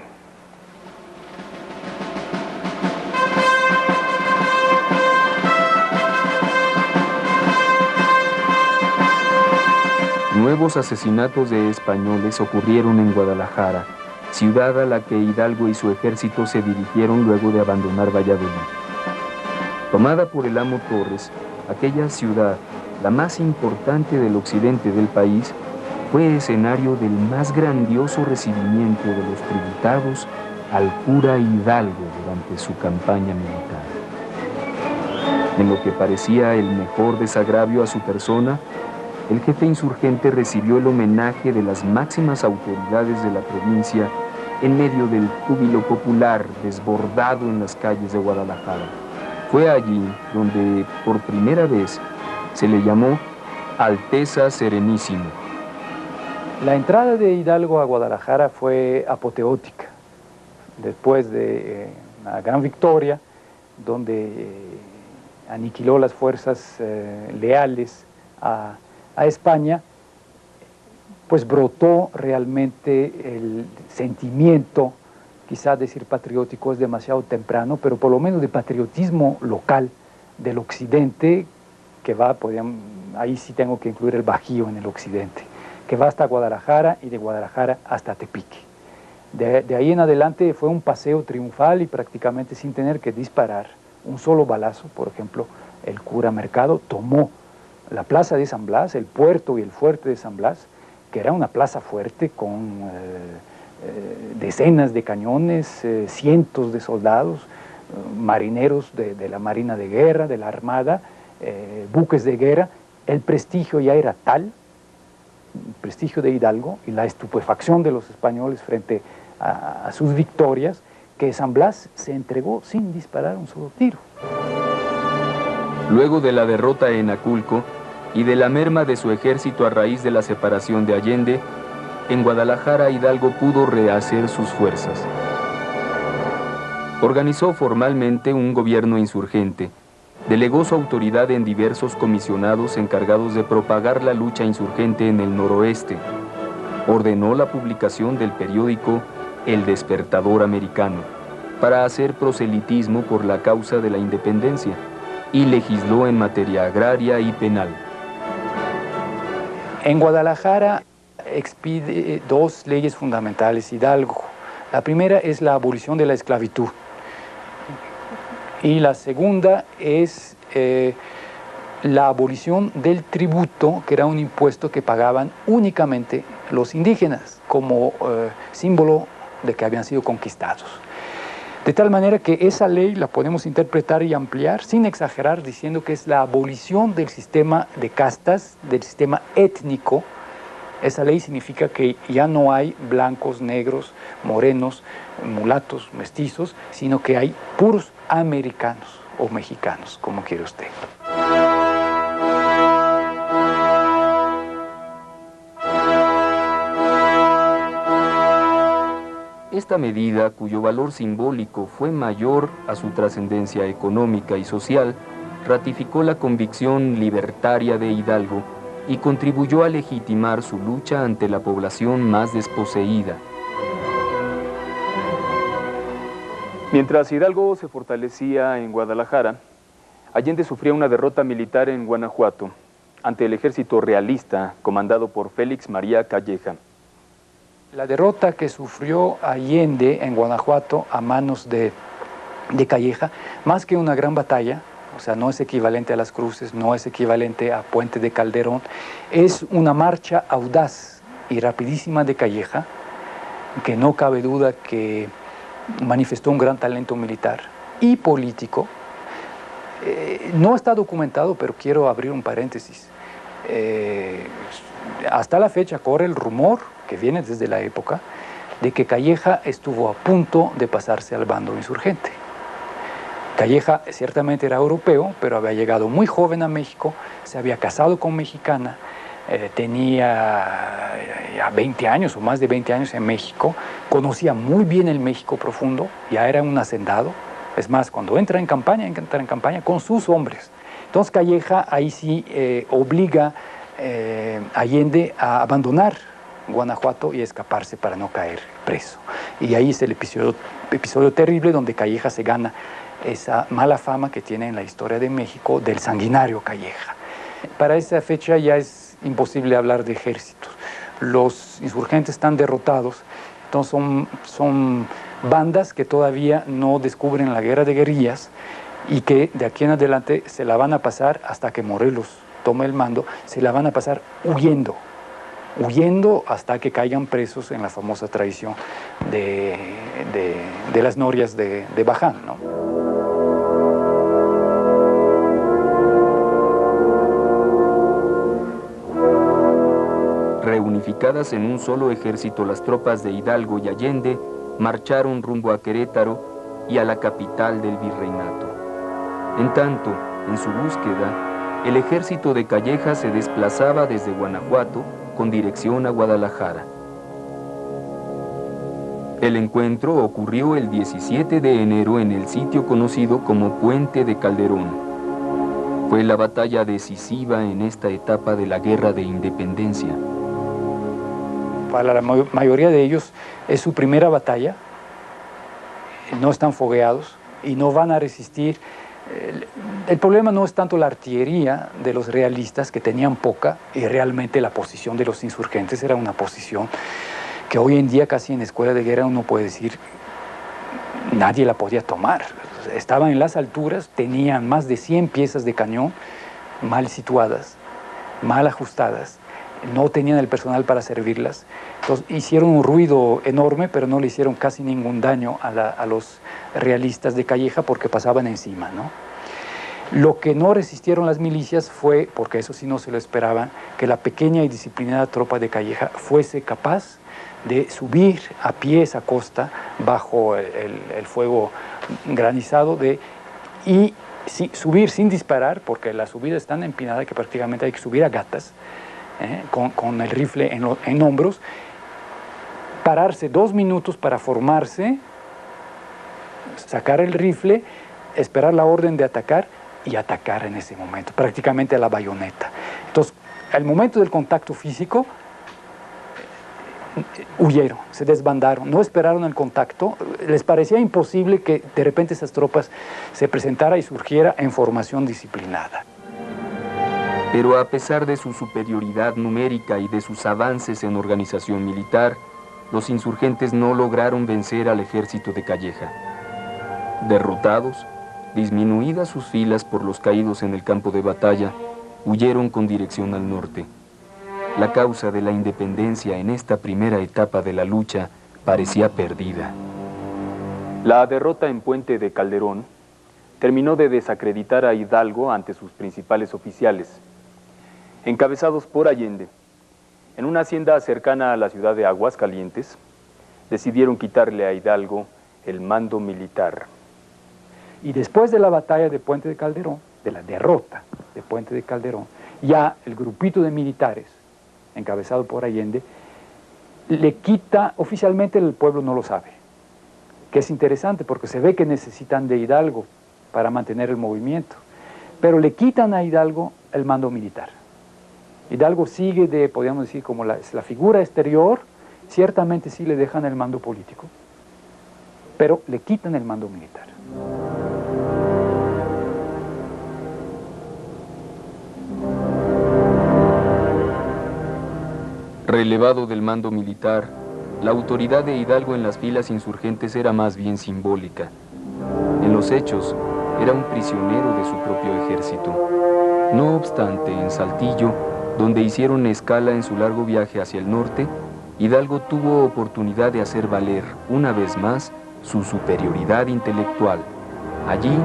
Nuevos asesinatos de españoles ocurrieron en Guadalajara, ciudad a la que Hidalgo y su ejército se dirigieron luego de abandonar Valladolid. Tomada por el amo Torres, aquella ciudad, la más importante del occidente del país, fue escenario del más grandioso recibimiento de los tributados al cura Hidalgo durante su campaña militar. En lo que parecía el mejor desagravio a su persona, el jefe insurgente recibió el homenaje de las máximas autoridades de la provincia en medio del júbilo popular desbordado en las calles de Guadalajara. Fue allí donde, por primera vez, se le llamó Alteza Serenísimo. La entrada de Hidalgo a Guadalajara fue apoteótica. Después de una gran victoria, donde aniquiló las fuerzas leales a España, pues brotó realmente el sentimiento, quizás decir patriótico es demasiado temprano, pero por lo menos de patriotismo local del occidente, que va, ahí sí tengo que incluir el Bajío en el occidente, que va hasta Guadalajara y de Guadalajara hasta Tepic. De ahí en adelante fue un paseo triunfal y prácticamente sin tener que disparar un solo balazo. Por ejemplo, el cura Mercado tomó la plaza de San Blas, el puerto y el fuerte de San Blas, que era una plaza fuerte con decenas de cañones, cientos de soldados, marineros de la Marina de Guerra, de la Armada, buques de guerra. El prestigio ya era tal, el prestigio de Hidalgo y la estupefacción de los españoles frente a sus victorias, que San Blas se entregó sin disparar un solo tiro. Luego de la derrota en Aculco y de la merma de su ejército a raíz de la separación de Allende, en Guadalajara Hidalgo pudo rehacer sus fuerzas. Organizó formalmente un gobierno insurgente, delegó su autoridad en diversos comisionados encargados de propagar la lucha insurgente en el noroeste, ordenó la publicación del periódico El Despertador Americano, para hacer proselitismo por la causa de la independencia, y legisló en materia agraria y penal. En Guadalajara expide dos leyes fundamentales Hidalgo. La primera es la abolición de la esclavitud y la segunda es la abolición del tributo, que era un impuesto que pagaban únicamente los indígenas como símbolo de que habían sido conquistados. De tal manera que esa ley la podemos interpretar y ampliar sin exagerar, diciendo que es la abolición del sistema de castas, del sistema étnico. Esa ley significa que ya no hay blancos, negros, morenos, mulatos, mestizos, sino que hay puros americanos o mexicanos, como quiere usted. Esta medida, cuyo valor simbólico fue mayor a su trascendencia económica y social, ratificó la convicción libertaria de Hidalgo y contribuyó a legitimar su lucha ante la población más desposeída. Mientras Hidalgo se fortalecía en Guadalajara, Allende sufría una derrota militar en Guanajuato ante el ejército realista comandado por Félix María Calleja. La derrota que sufrió Allende en Guanajuato a manos de Calleja, más que una gran batalla, o sea, no es equivalente a las Cruces, no es equivalente a Puente de Calderón, es una marcha audaz y rapidísima de Calleja, que no cabe duda que manifestó un gran talento militar y político. No está documentado, pero quiero abrir un paréntesis. Hasta la fecha corre el rumor, que viene desde la época, de que Calleja estuvo a punto de pasarse al bando insurgente. Calleja ciertamente era europeo, pero había llegado muy joven a México, se había casado con mexicana, tenía ya 20 años o más de 20 años en México, conocía muy bien el México profundo, ya era un hacendado. Es más, cuando entra en campaña con sus hombres. Entonces Calleja ahí sí obliga a Allende a abandonar Guanajuato y escaparse para no caer preso. Y ahí es el episodio terrible donde Calleja se gana esa mala fama que tiene en la historia de México del sanguinario Calleja. Para esa fecha ya es imposible hablar de ejércitos. Los insurgentes están derrotados, entonces son bandas que todavía no descubren la guerra de guerrillas y que de aquí en adelante se la van a pasar hasta que Morelos tome el mando, se la van a pasar huyendo huyendo hasta que caigan presos en la famosa traición de las norias de Baján, ¿no? Reunificadas en un solo ejército, las tropas de Hidalgo y Allende marcharon rumbo a Querétaro y a la capital del virreinato. En tanto, en su búsqueda, el ejército de Calleja se desplazaba desde Guanajuato con dirección a Guadalajara. El encuentro ocurrió el 17 de enero en el sitio conocido como Puente de Calderón. Fue la batalla decisiva en esta etapa de la Guerra de Independencia. Para la mayoría de ellos es su primera batalla, no están fogueados y no van a resistir. El problema no es tanto la artillería de los realistas, que tenían poca, y realmente la posición de los insurgentes era una posición que hoy en día casi en escuela de guerra uno puede decir nadie la podía tomar. Estaban en las alturas, tenían más de 100 piezas de cañón mal situadas, mal ajustadas, no tenían el personal para servirlas. Entonces hicieron un ruido enorme, pero no le hicieron casi ningún daño a los realistas de Calleja porque pasaban encima, ¿no? Lo que no resistieron las milicias fue, porque eso sí no se lo esperaban, que la pequeña y disciplinada tropa de Calleja fuese capaz de subir a pie esa costa bajo el fuego granizado y subir sin disparar, porque la subida es tan empinada que prácticamente hay que subir a gatas, con el rifle en hombros, pararse 2 minutos para formarse, sacar el rifle, esperar la orden de atacar y atacar en ese momento, prácticamente a la bayoneta. Entonces, al momento del contacto físico, huyeron, se desbandaron, no esperaron el contacto, les parecía imposible que de repente esas tropas se presentara y surgiera en formación disciplinada. Pero a pesar de su superioridad numérica y de sus avances en organización militar, los insurgentes no lograron vencer al ejército de Calleja. Derrotados, disminuidas sus filas por los caídos en el campo de batalla, huyeron con dirección al norte. La causa de la independencia en esta primera etapa de la lucha parecía perdida. La derrota en Puente de Calderón terminó de desacreditar a Hidalgo ante sus principales oficiales, encabezados por Allende. En una hacienda cercana a la ciudad de Aguascalientes, decidieron quitarle a Hidalgo el mando militar. Y después de la batalla de Puente de Calderón, de la derrota de Puente de Calderón, ya el grupito de militares, encabezado por Allende, le quita, oficialmente el pueblo no lo sabe, que es interesante porque se ve que necesitan de Hidalgo para mantener el movimiento, pero le quitan a Hidalgo el mando militar. Hidalgo sigue podríamos decir, como la figura exterior, ciertamente sí le dejan el mando político, pero le quitan el mando militar. Relevado del mando militar, la autoridad de Hidalgo en las filas insurgentes era más bien simbólica. En los hechos, era un prisionero de su propio ejército. No obstante, en Saltillo, donde hicieron escala en su largo viaje hacia el norte, Hidalgo tuvo oportunidad de hacer valer, una vez más, su superioridad intelectual. Allí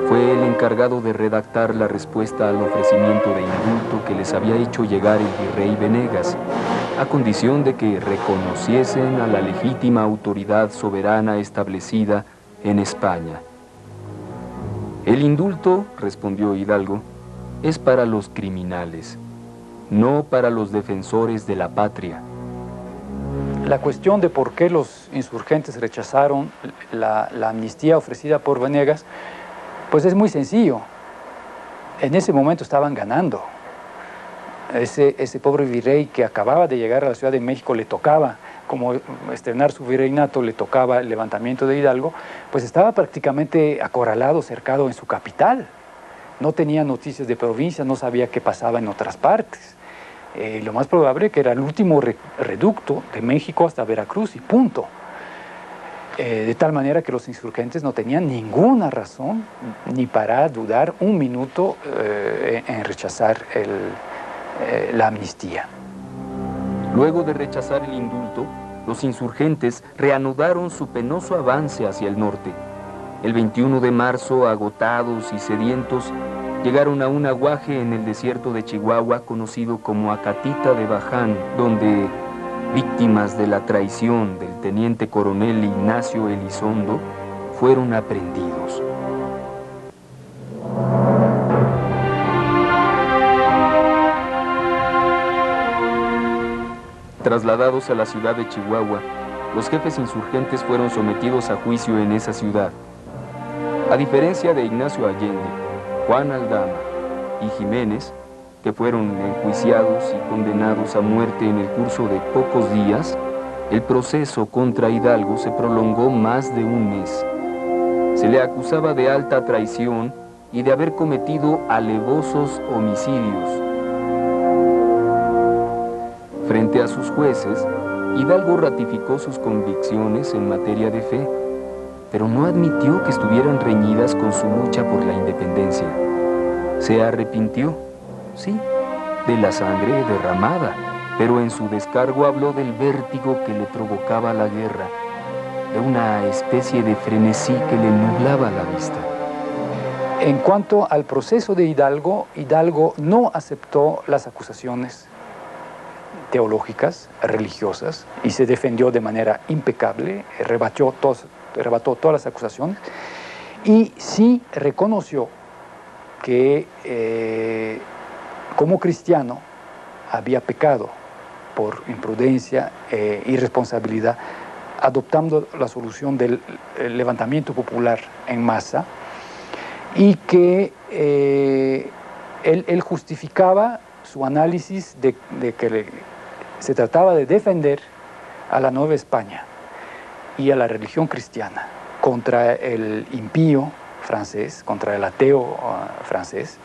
fue el encargado de redactar la respuesta al ofrecimiento de indulto que les había hecho llegar el virrey Venegas, a condición de que reconociesen a la legítima autoridad soberana establecida en España. El indulto, respondió Hidalgo, es para los criminales, no para los defensores de la patria. La cuestión de por qué los insurgentes rechazaron la amnistía ofrecida por Venegas, pues es muy sencillo. En ese momento estaban ganando. Ese pobre virrey que acababa de llegar a la Ciudad de México, le tocaba, como estrenar su virreinato, le tocaba el levantamiento de Hidalgo, pues estaba prácticamente acorralado, cercado en su capital. No tenía noticias de provincia, no sabía qué pasaba en otras partes. Lo más probable que era el último reducto de México hasta Veracruz y punto. De tal manera que los insurgentes no tenían ninguna razón ni para dudar un minuto en rechazar la amnistía. Luego de rechazar el indulto, los insurgentes reanudaron su penoso avance hacia el norte. El 21 de marzo, agotados y sedientos, llegaron a un aguaje en el desierto de Chihuahua conocido como Acatita de Baján, donde, víctimas de la traición del teniente coronel Ignacio Elizondo, fueron aprehendidos. Trasladados a la ciudad de Chihuahua, los jefes insurgentes fueron sometidos a juicio en esa ciudad. A diferencia de Ignacio Allende, Juan Aldama y Jiménez, que fueron enjuiciados y condenados a muerte en el curso de pocos días, el proceso contra Hidalgo se prolongó más de un mes. Se le acusaba de alta traición y de haber cometido alevosos homicidios. Frente a sus jueces, Hidalgo ratificó sus convicciones en materia de fe, pero no admitió que estuvieran reñidas con su lucha por la independencia. Se arrepintió, sí, de la sangre derramada, pero en su descargo habló del vértigo que le provocaba la guerra, de una especie de frenesí que le nublaba la vista. En cuanto al proceso de Hidalgo, Hidalgo no aceptó las acusaciones teológicas, religiosas, y se defendió de manera impecable, rebató todas las acusaciones, y sí reconoció que como cristiano había pecado por imprudencia e irresponsabilidad, adoptando la solución del levantamiento popular en masa, y que él justificaba su análisis de que se trataba de defender a la Nueva España y a la religión cristiana contra el impío francés, contra el ateo francés,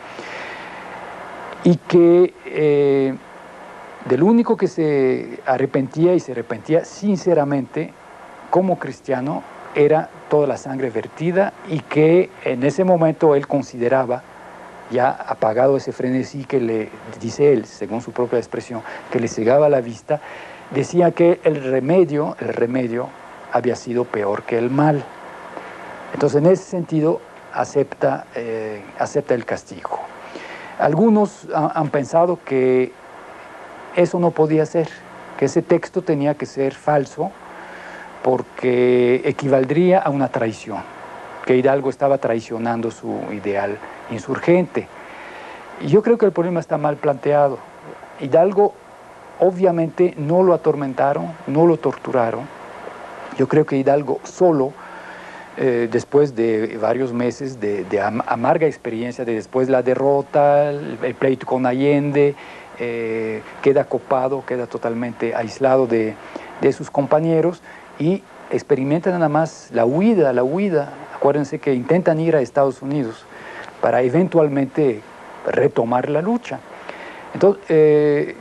y que del único que se arrepentía y se arrepentía sinceramente como cristiano era toda la sangre vertida, y que en ese momento él consideraba, ya apagado ese frenesí que le dice él, según su propia expresión, que le cegaba la vista, decía que el remedio había sido peor que el mal. Entonces, en ese sentido, acepta el castigo. Algunos han pensado que eso no podía ser, que ese texto tenía que ser falso, porque equivaldría a una traición, que Hidalgo estaba traicionando su ideal insurgente. Y yo creo que el problema está mal planteado. Hidalgo obviamente no lo atormentaron, no lo torturaron. Yo creo que Hidalgo solo, después de varios meses de amarga experiencia, de después de la derrota, el pleito con Allende, queda copado, queda totalmente aislado de sus compañeros, y experimenta nada más la huida. Acuérdense que intentan ir a Estados Unidos para eventualmente retomar la lucha. Entonces,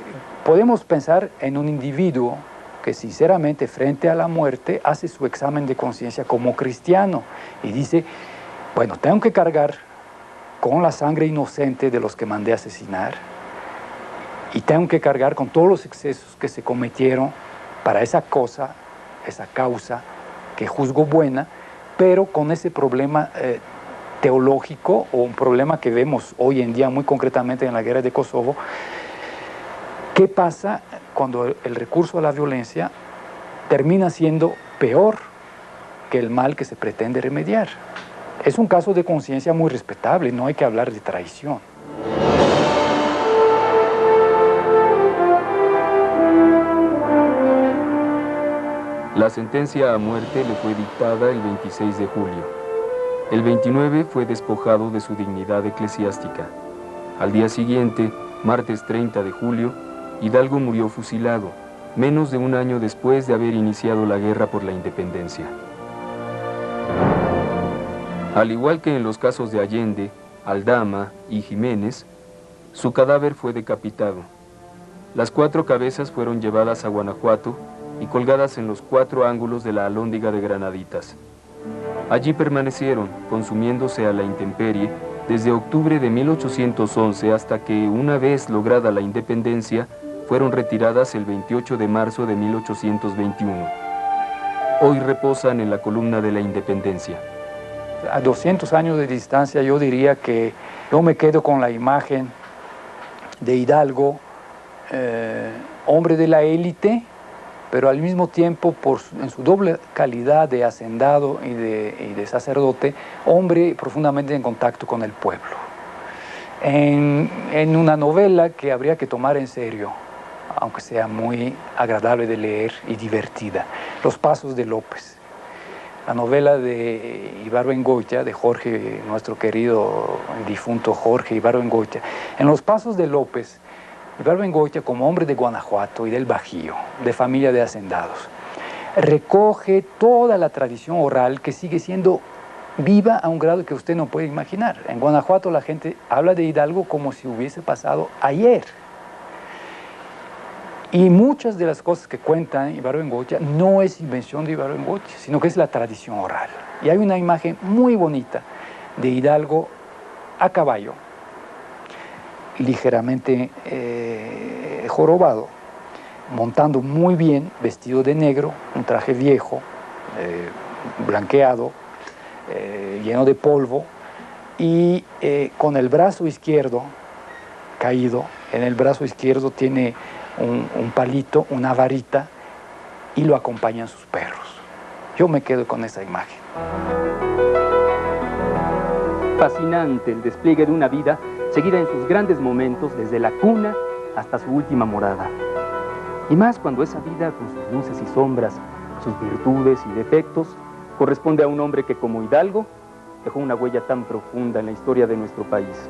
podemos pensar en un individuo que sinceramente frente a la muerte hace su examen de conciencia como cristiano y dice, bueno, tengo que cargar con la sangre inocente de los que mandé asesinar, y tengo que cargar con todos los excesos que se cometieron para esa causa que juzgo buena, pero con ese problema teológico, o un problema que vemos hoy en día muy concretamente en la guerra de Kosovo. ¿Qué pasa cuando el recurso a la violencia termina siendo peor que el mal que se pretende remediar? Es un caso de conciencia muy respetable, no hay que hablar de traición. La sentencia a muerte le fue dictada el 26 de julio. El 29 fue despojado de su dignidad eclesiástica. Al día siguiente, martes 30 de julio, Hidalgo murió fusilado, menos de un año después de haber iniciado la guerra por la independencia. Al igual que en los casos de Allende, Aldama y Jiménez, su cadáver fue decapitado. Las 4 cabezas fueron llevadas a Guanajuato y colgadas en los 4 ángulos de la Alhóndiga de Granaditas. Allí permanecieron, consumiéndose a la intemperie, desde octubre de 1811 hasta que, una vez lograda la independencia, fueron retiradas el 28 de marzo de 1821. Hoy reposan en la columna de la Independencia. A 200 años de distancia yo diría que yo me quedo con la imagen de Hidalgo, hombre de la élite, pero al mismo tiempo, en su doble calidad de hacendado y de sacerdote, hombre profundamente en contacto con el pueblo. En una novela que habría que tomar en serio, aunque sea muy agradable de leer y divertida, Los Pasos de López. La novela de Ibargüengoitia, de Jorge, nuestro querido difunto Jorge Ibargüengoitia. En Los Pasos de López, Ibargüengoitia, como hombre de Guanajuato y del Bajío, de familia de hacendados, recoge toda la tradición oral que sigue siendo viva a un grado que usted no puede imaginar. En Guanajuato la gente habla de Hidalgo como si hubiese pasado ayer. Y muchas de las cosas que cuentan Ibargüengoitia no es invención de Ibargüengoitia, sino que es la tradición oral. Y hay una imagen muy bonita de Hidalgo a caballo, ligeramente jorobado, montando muy bien, vestido de negro, un traje viejo, blanqueado, lleno de polvo, y con el brazo izquierdo caído. En el brazo izquierdo tiene un palito, una varita, y lo acompañan sus perros. Yo me quedo con esa imagen. Fascinante el despliegue de una vida seguida en sus grandes momentos, desde la cuna hasta su última morada. Y más cuando esa vida, con sus luces y sombras, sus virtudes y defectos, corresponde a un hombre que, como Hidalgo, dejó una huella tan profunda en la historia de nuestro país.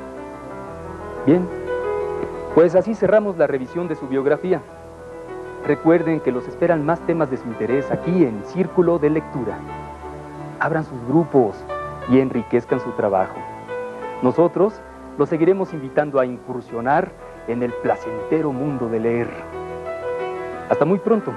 Bien, pues así cerramos la revisión de su biografía. Recuerden que los esperan más temas de su interés aquí en Círculo de Lectura. Abran sus grupos y enriquezcan su trabajo. Nosotros los seguiremos invitando a incursionar en el placentero mundo de leer. Hasta muy pronto.